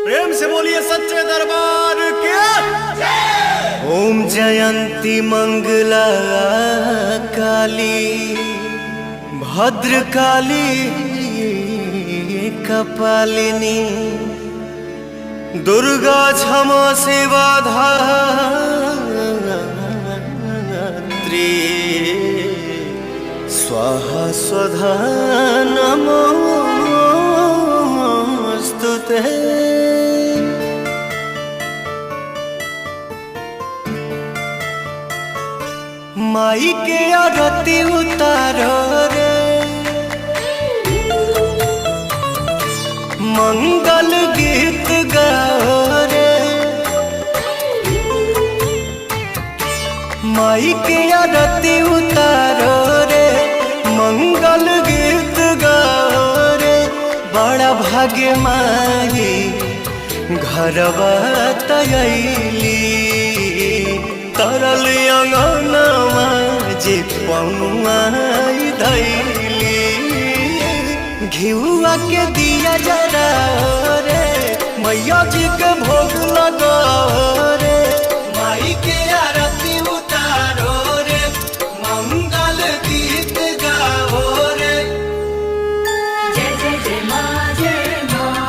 प्रेम से बोलिए सच्चे दरबार के। ओम जयंती मंगला काली भद्र काली कपालिनी दुर्गा क्षमा सेवा धात्री स्वाहा स्वधा नमोस्तुते। माई के आरती उतारो रे मंगल गीत गाओ रे। माई के आरती उतारो रे मंगल गीत गाओ रे। बड़ा भाग्य माई घरवा तयली तरल अंगनवा जे पौआई धैली। घिउआ के दिया जरा रे मैया जी के भोग लगा रे। माई के आरती उतारो रे मंगल गीत गाओ रे। जय जय जय माँ जय माँ,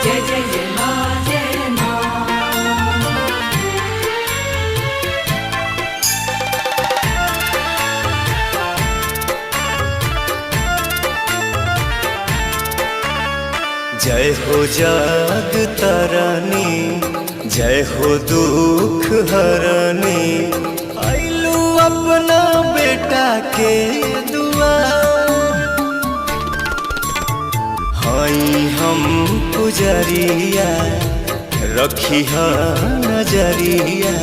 जय जय जय माँ जय माँ। जय हो जग तरनी जय हो दुख हरनी। आइलू अपना बेटा के दुआर हई हम पुजरिया रखी नजरिया।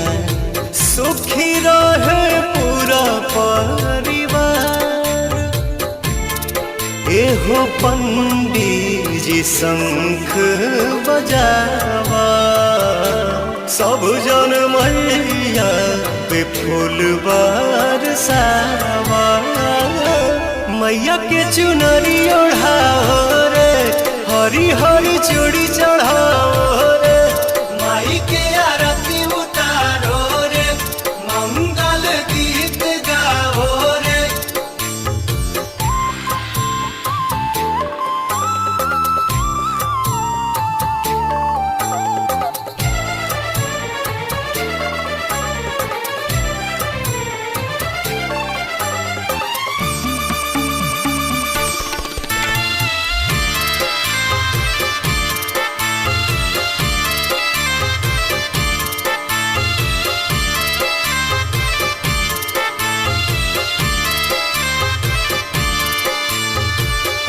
सुखी रहे पूरा परिवार एहो पंडित जी शंख बजावा। सब जन मैया पे फूल बरसावा। मैया के चुनरी ओढ़ाओ रे हरी हरी चूड़ी चढ़ाओ रे। माई के आरती उतारो रे मंगल गीत गाओ रे।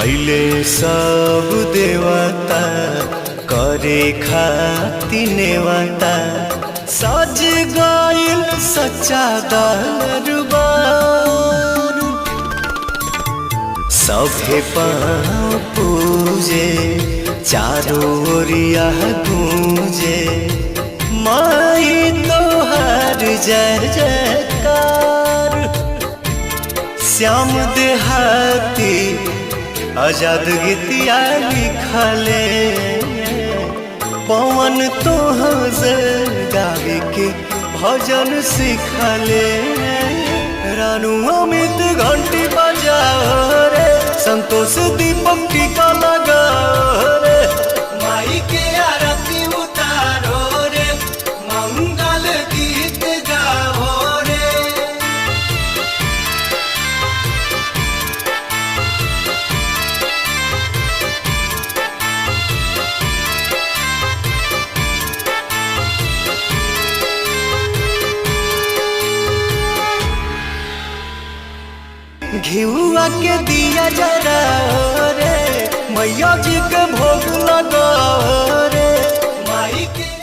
अइले सब देवता करे खाती नेवता। सज गइल सच्चा दरबार सभे पाँव पूजे चारों ओरिया गूंजे। माई तोहार जय जयकार श्याम देहाती आजाद गीतिया लिखले। पवन तोहर गावे के भजन सिखले। रानू अमित घंटी बजाओ रे संतोष दीपक टीका लगाओ रे। माई के आरती उतारो रे मंगल गीत गाओ रे। घिउआ के दिया जरा रे मैया जी के भोग लगा रे। माई के